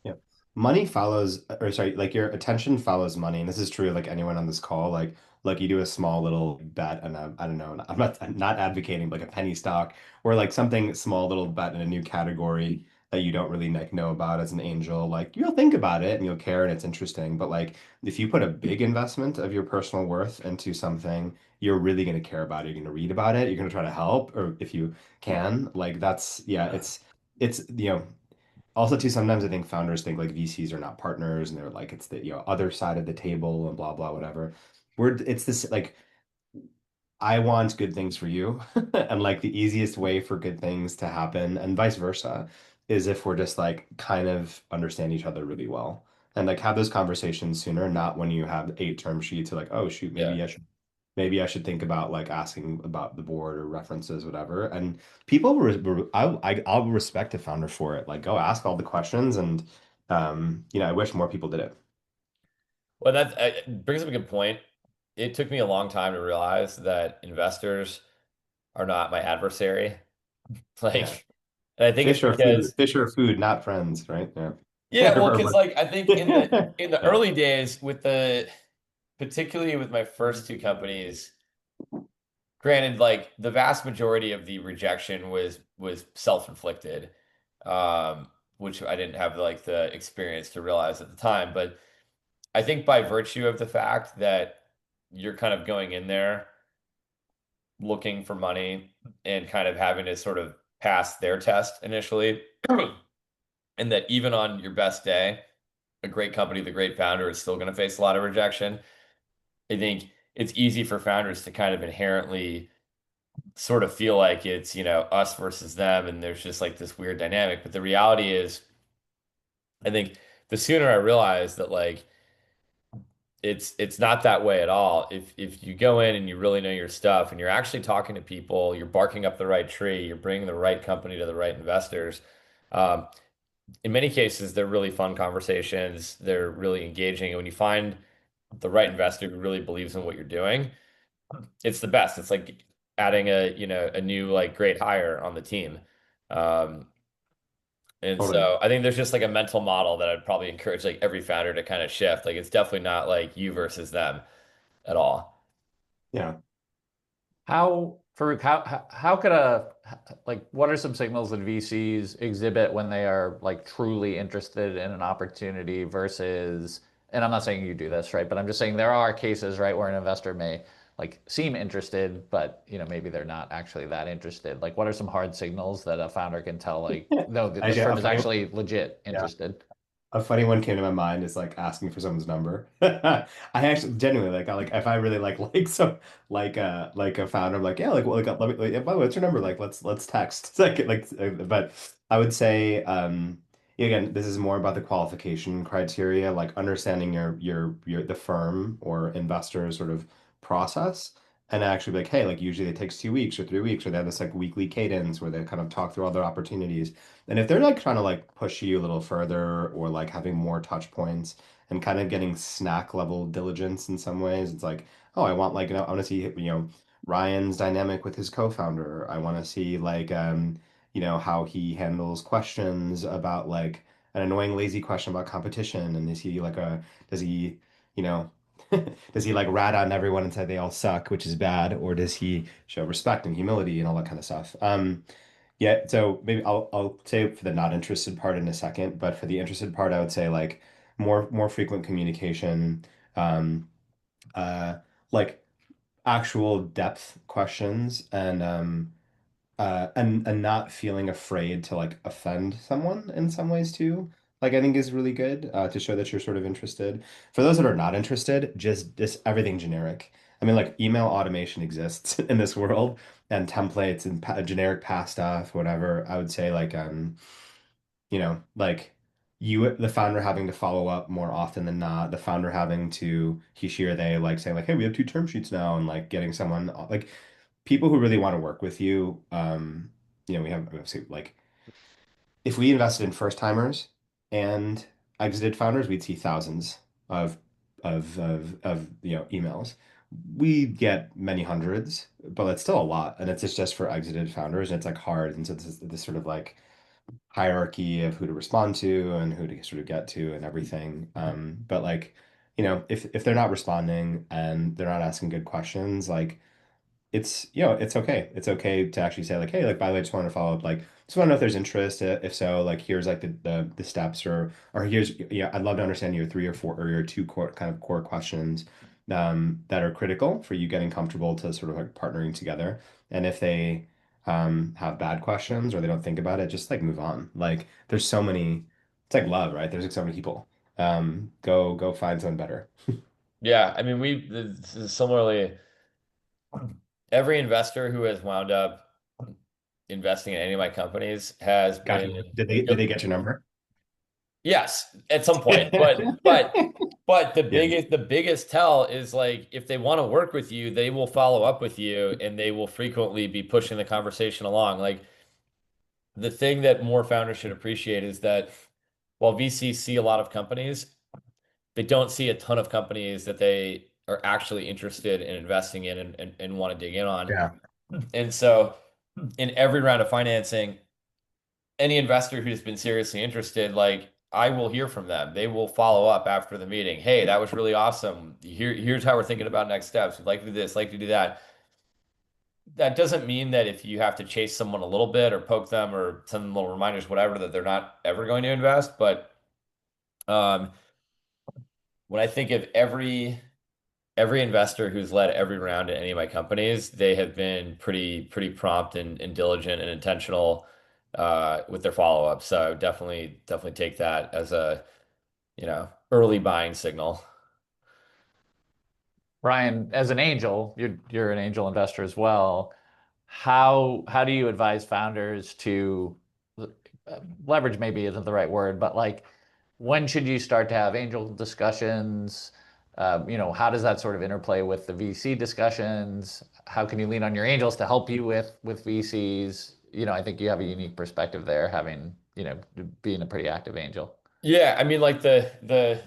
Yeah. Money follows, or sorry, like your attention follows money. And this is true, like anyone on this call, like you do a small little bet, and I don't know, I'm not advocating like a penny stock or like something small little bet in a new category that you don't really like know about as an angel. Like you'll think about it and you'll care and it's interesting. But like if you put a big investment of your personal worth into something, you're really going to care about it. You're going to read about it. You're going to try to help, or if you can, like that's yeah, it's also, too, sometimes I think founders think like VCs are not partners and they're like it's the other side of the table and blah blah whatever. it's this like I want good things for you. And like the easiest way for good things to happen and vice versa is if we're just like kind of understand each other really well and like have those conversations sooner, not when you have 8 term sheets or like, oh shoot, Yeah. maybe I should think about like asking about the board or references, whatever. And people I'll respect a founder for it. Like go ask all the questions and I wish more people did it. Well, that brings up a good point. It took me a long time to realize that investors are not my adversary. Yeah. Like, and I think it's because, Fish are food, not friends, right? Yeah. yeah, well, Or because like I think in the yeah, early days with particularly with my first two companies, granted, like the vast majority of the rejection was self-inflicted, which I didn't have like the experience to realize at the time. But I think by virtue of the fact that you're kind of going in there looking for money and kind of having to sort of pass their test initially, and that even on your best day, a great company, the great founder is still going to face a lot of rejection. I think it's easy for founders to kind of inherently sort of feel like it's, us versus them, and there's just like this weird dynamic. But the reality is, I think the sooner I realize that like it's not that way at all. If you go in and you really know your stuff and you're actually talking to people, you're barking up the right tree, you're bringing the right company to the right investors. Um, in many cases, they're really fun conversations. They're really engaging. And when you find the right investor who really believes in what you're doing, it's the best. It's like adding a new like great hire on the team. Um, and totally. so I think there's just like a mental model that I'd probably encourage like every founder to kind of shift. Like it's definitely not like you versus them at all. Yeah. Farouk, how could like, what are some signals that VCs exhibit when they are like truly interested in an opportunity versus, and I'm not saying you do this, right? But I'm just saying there are cases, right, where an investor may like seem interested, but maybe they're not actually that interested. Like, what are some hard signals that a founder can tell, like, no, this Actually, firm is actually legit yeah. interested? A funny one came to my mind is like asking for someone's number. I actually genuinely like if I really like a founder, I'm like, yeah, let me like, by the way, what's your number? Like let's text. It's but I would say again, this is more about the qualification criteria, like understanding your the firm or investor sort of process. And actually be like, hey, like usually it takes 2 weeks or 3 weeks, or they have this like weekly cadence where they kind of talk through all their opportunities. And if they're like trying to like push you a little further or like having more touch points and kind of getting snack level diligence in some ways, it's like, oh, I want like, I want to see, Ryan's dynamic with his co-founder. I want to see like, how he handles questions about like an annoying, lazy question about competition. And does he, you know, does he like rat on everyone and say they all suck, which is bad, or does he show respect and humility and all that kind of stuff? Yeah, so maybe I'll say for the not interested part in a second, but for the interested part, I would say like more frequent communication, um, uh, like actual depth questions, and not feeling afraid to like offend someone in some ways too. Like I think is really good to show that you're sort of interested. For those that are not interested, just everything generic. I mean, like email automation exists in this world, and templates and generic past stuff, whatever. I would say like the founder having to follow up more often than not, the founder having to she or they like saying like, hey, we have 2 term sheets now, and like getting someone like people who really want to work with you. We have obviously like if we invested in first timers and exited founders, we'd see thousands of emails. We get many hundreds, but that's still a lot, and it's just for exited founders, and it's like hard, and so this sort of like hierarchy of who to respond to and who to sort of get to and everything. But like, if they're not responding and they're not asking good questions, like it's okay. It's okay to actually say like, hey, like by the way, I just want to follow up. Like, just want to know if there's interest. If so, like here's like the steps or here's I'd love to understand your 3 or 4 or your two core questions that are critical for you getting comfortable to sort of like partnering together. And if they have bad questions or they don't think about it, just like move on. Like there's so many, it's like love, right? There's like so many people. Go find someone better. Yeah, I mean, similarly, every investor who has wound up investing in any of my companies has Gotcha. been, Did they get your number? yes, at some point, but Yeah. the biggest tell is like if they want to work with you, they will follow up with you and they will frequently be pushing the conversation along. Like the thing that more founders should appreciate is that while VCs see a lot of companies, they don't see a ton of companies that they are actually interested in investing in and want to dig in on. Yeah. And so in every round of financing, any investor who's been seriously interested, like I will hear from them. They will follow up after the meeting. Hey, that was really awesome. Here's how we're thinking about next steps. We'd like to do this, like to do that. That doesn't mean that if you have to chase someone a little bit or poke them or send them little reminders, whatever, that they're not ever going to invest. But um, when I think of every investor who's led every round in any of my companies, they have been pretty prompt and diligent and intentional with their follow-up. So definitely take that as a, early buying signal. Ryan, as an angel, you're an angel investor as well. How do you advise founders to leverage maybe isn't the right word, but like when should you start to have angel discussions? How does that sort of interplay with the VC discussions? How can you lean on your angels to help you with VCs? I think you have a unique perspective there, having, being a pretty active angel. Yeah, I mean, like the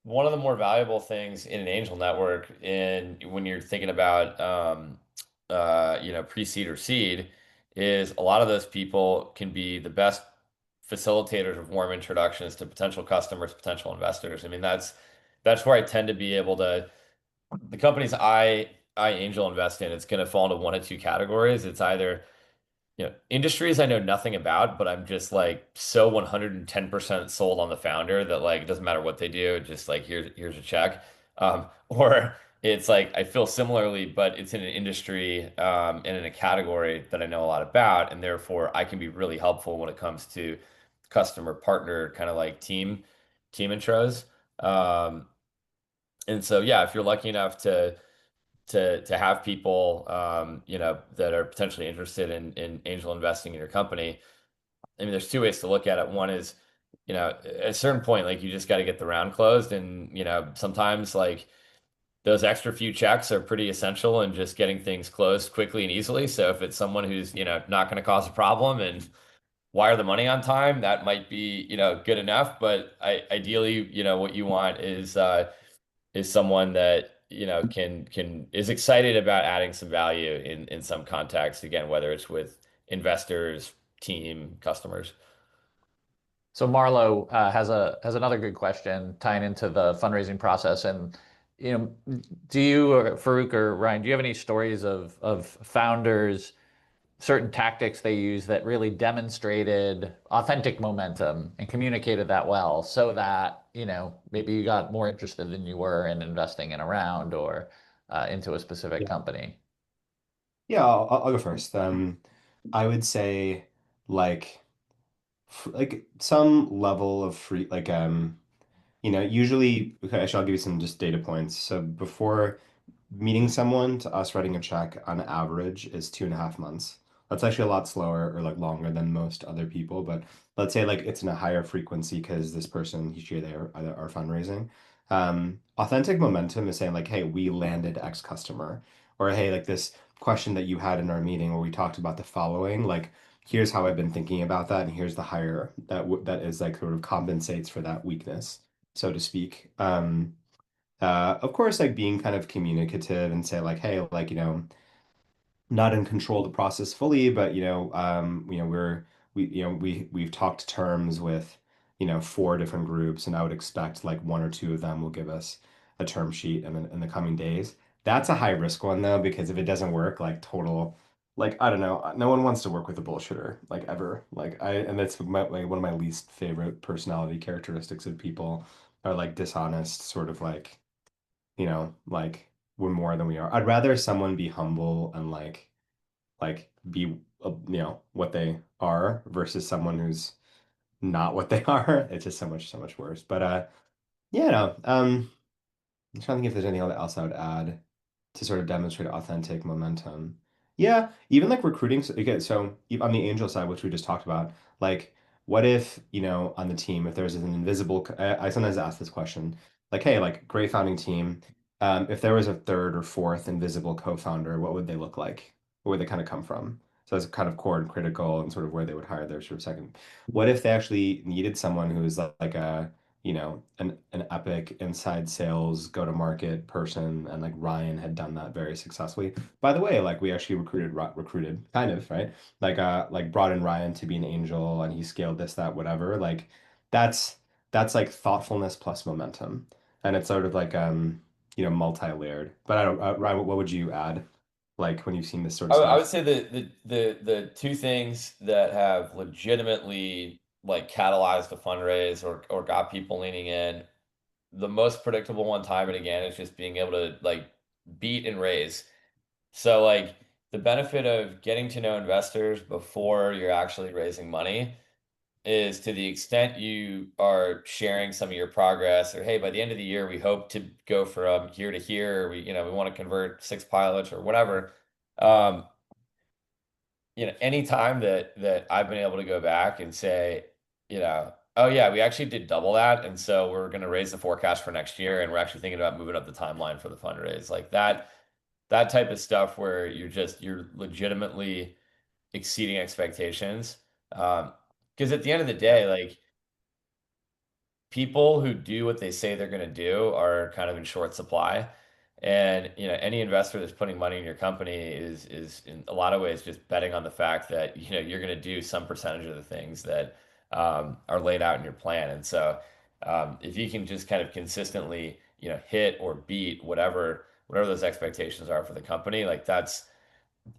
one of the more valuable things in an angel network, in when you're thinking about pre-seed or seed, is a lot of those people can be the best facilitators of warm introductions to potential customers, potential investors. I mean, that's where I tend to be able to, the companies I angel invest in, it's going to fall into one of two categories. It's either, industries I know nothing about, but I'm just like so 110% sold on the founder that like it doesn't matter what they do, just like here's a check. Or it's like I feel similarly, but it's in an industry and in a category that I know a lot about, and therefore I can be really helpful when it comes to customer partner kind of like team intros. Um, and so yeah, if you're lucky enough to have people that are potentially interested in angel investing in your company. I mean, there's two ways to look at it. One is, at a certain point, like you just got to get the round closed, and sometimes like those extra few checks are pretty essential in just getting things closed quickly and easily. So if it's someone who's not going to cause a problem and wire the money on time, that might be good enough. But ideally, what you want is someone that can is excited about adding some value in some context, again, whether it's with investors, team, customers. So Marlo has another good question tying into the fundraising process, and do you, or Farouk or Ryan, do you have any stories of founders, certain tactics they use that really demonstrated authentic momentum and communicated that well, so that maybe you got more interested than you were in investing in a round or into a specific Yeah. company? Yeah, I'll go first. I would say like like some level of free usually, okay, actually I'll give you some just data points. So before meeting someone to us writing a check on average is 2.5 months. That's actually a lot slower or like longer than most other people, but let's say like it's in a higher frequency because this person, he, she, they are fundraising. Authentic momentum is saying like, hey, we landed X customer, or hey, like this question that you had in our meeting where we talked about the following, like here's how I've been thinking about that, and here's the hire that is like sort of compensates for that weakness, so to speak. Of course, like being kind of communicative and say like, hey, like, not in control of the process fully, but we've talked terms with, four different groups, and I would expect like one or two of them will give us a term sheet in the coming days. That's a high risk one though, because if it doesn't work, like total, like I don't know, no one wants to work with a bullshitter, like ever. And that's like one of my least favorite personality characteristics of people are like dishonest, sort of like we're more than we are. I'd rather someone be humble and like be what they are versus someone who's not what they are. It's just so much worse. But yeah, no. I'm trying to think if there's anything else I would add to sort of demonstrate authentic momentum. Yeah, even like recruiting. Okay, so on the angel side, which we just talked about, like, what if, on the team, if there's an invisible, I sometimes ask this question, like, hey, like, great founding team, if there was a third or fourth invisible co-founder, what would they look like? Where would they kind of come from? So that's kind of core and critical and sort of where they would hire their sort of second. What if they actually needed someone who's like a an epic inside sales go-to-market person, and like Ryan had done that very successfully. By the way, like we actually recruited kind of, right? Like brought in Ryan to be an angel and he scaled this, that, whatever. Like that's that's like thoughtfulness plus momentum. And it's sort of like multi-layered. But I don't Ryan, what would you add like when you've seen this sort of I would stuff? say the two things that have legitimately like catalyzed the fundraise or got people leaning in, the most predictable one time and again is just being able to like beat and raise. So like the benefit of getting to know investors before you're actually raising money is to the extent you are sharing some of your progress or hey, by the end of the year we hope to go from here to here, we want to convert 6 pilots or whatever. Um, any time that I've been able to go back and say, oh yeah, we actually did double that, and so we're going to raise the forecast for next year, and we're actually thinking about moving up the timeline for the fundraise, like that type of stuff where you're legitimately exceeding expectations. Because at the end of the day, like people who do what they say they're going to do are kind of in short supply. And any investor that's putting money in your company is in a lot of ways just betting on the fact that you're going to do some percentage of the things that are laid out in your plan. And so if you can just kind of consistently hit or beat whatever those expectations are for the company, like that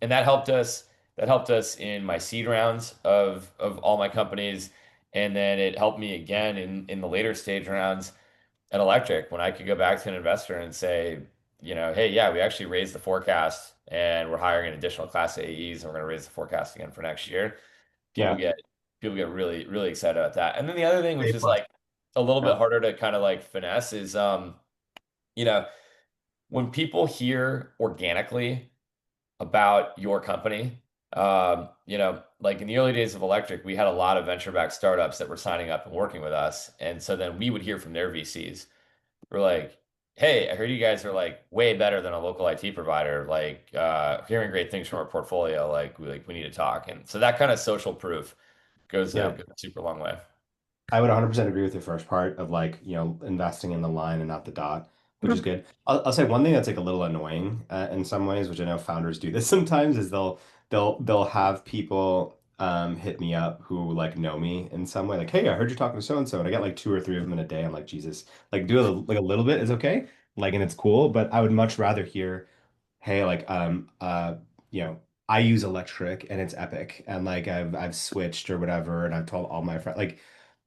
helped us. That helped us in my seed rounds of all my companies, and then it helped me again in the later stage rounds at Electric when I could go back to an investor and say, hey, yeah, we actually raised the forecast and we're hiring an additional class AEs and we're going to raise the forecast again for next year. People Yeah. get people get really really excited about that. And then the other thing, which A is plus. like a little bit Yeah. harder to kind of like finesse, is you know, when people hear organically about your company. Like in the early days of Electric, we had a lot of venture-backed startups that were signing up and working with us. And so then we would hear from their VCs. We're like, hey, I heard you guys are like way better than a local IT provider. Like, hearing great things from our portfolio. Like we need to talk. And so that kind of social proof Yeah. goes a super long way. I would 100% agree with your first part of like, investing in the line and not the dot, which is good. I'll say one thing that's like a little annoying in some ways, which I know founders do this sometimes, is they'll have people hit me up who like know me in some way, like, hey, I heard you talking to so and so, and I get like two or three of them in a day. I'm like, Jesus, like do like a little bit is okay, like, and it's cool, but I would much rather hear hey, like I use electric and it's epic and like I've switched or whatever and I've told all my friends like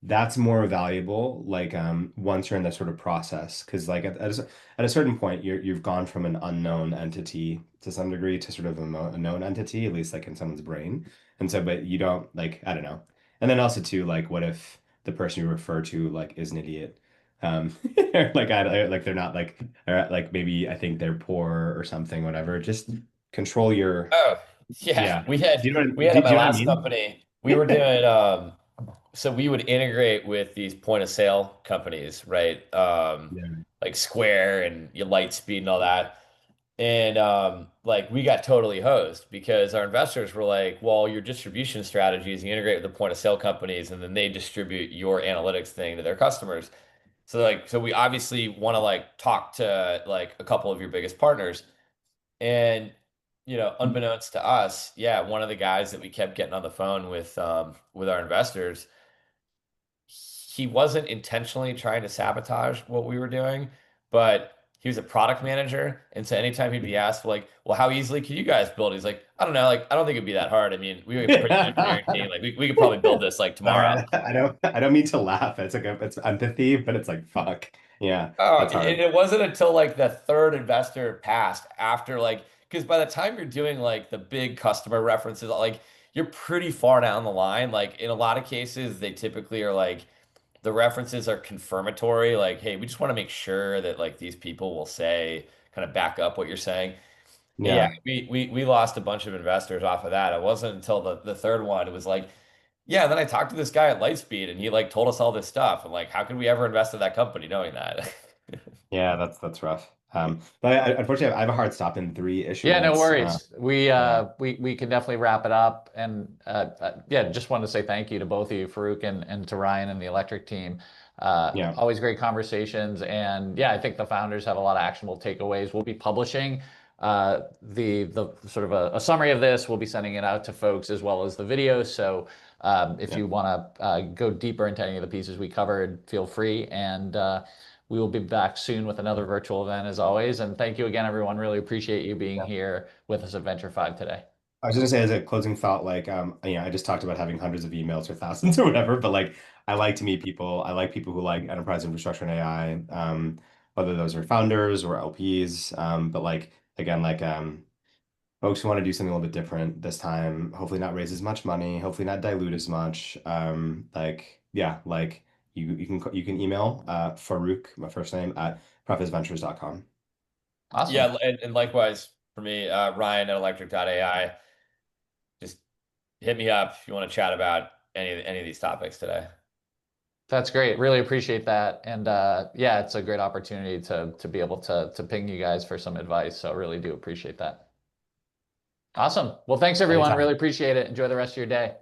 that's more valuable like once you're in that sort of process because like at a certain point you've gone from an unknown entity to some degree to sort of a known entity at least like in someone's brain and so but you don't like I don't know and then also too like what if the person you refer to like is an idiot like like they're not like or like maybe I think they're poor or something, whatever. Just control your Oh, yeah. yeah. We had Do you know we had at do my you know what I last mean? company, we were doing so we would integrate with these point of sale companies, right? Yeah. Like Square and your Lightspeed and all that. And like we got totally hosed because our investors were like, well, your distribution strategies, you integrate with the point of sale companies, and then they distribute your analytics thing to their customers. So we obviously want to like talk to like a couple of your biggest partners. And unbeknownst to us, yeah, one of the guys that we kept getting on the phone with our investors, he wasn't intentionally trying to sabotage what we were doing, but he was a product manager. And so anytime he'd be asked, like, well, how easily can you guys build? He's like, I don't know, like, I don't think it'd be that hard. I mean, we have a pretty good engineering team. Like we could probably build this like tomorrow. Sorry, I don't mean to laugh. It's like it's empathy, but it's like fuck. Yeah, Oh, that's and hard. it wasn't until like the third investor passed after like, because by the time you're doing like the big customer references, like you're pretty far down the line. Like in a lot of cases, they typically are like the references are confirmatory, like, hey, we just want to make sure that like these people will say kind of back up what you're saying. And yeah, Yeah. we lost a bunch of investors off of that. It wasn't until the third one, it was like, yeah, then I talked to this guy at Lightspeed and he like told us all this stuff. And like, how could we ever invest in that company knowing that? Yeah, that's rough. But unfortunately, I have a hard stop in three Yeah, no issuance. worries. We Yeah, we can definitely wrap it up. And yeah, just wanted to say thank you to both of you, Farooq and to Ryan and the Electric team. yeah, Always great conversations. And yeah, I think the founders have a lot of actionable takeaways. We'll be publishing the sort of a summary of this. We'll be sending it out to folks as well as the videos. So if yeah. you want to go deeper into any of the pieces we covered, feel free. And we will be back soon with another virtual event as always. And thank you again, everyone. Really appreciate you being Yeah. here with us at Venture 5 today. I was just gonna say as a closing thought, like I just talked about having hundreds of emails or thousands or whatever, but like I like to meet people. I like people who like enterprise infrastructure and AI, whether those are founders or LPs. But like again, like folks who want to do something a little bit different this time, hopefully not raise as much money, hopefully not dilute as much. Like yeah, like you can email Farooq, my first name, at prefaceventures.com. Awesome. Yeah, and likewise for me, Ryan at electric.ai. Just hit me up if you want to chat about any of these topics today. That's great. Really appreciate that. And yeah, it's a great opportunity to be able to ping you guys for some advice. So really do appreciate that. Awesome. Well, thanks everyone. Anytime. Really appreciate it. Enjoy the rest of your day.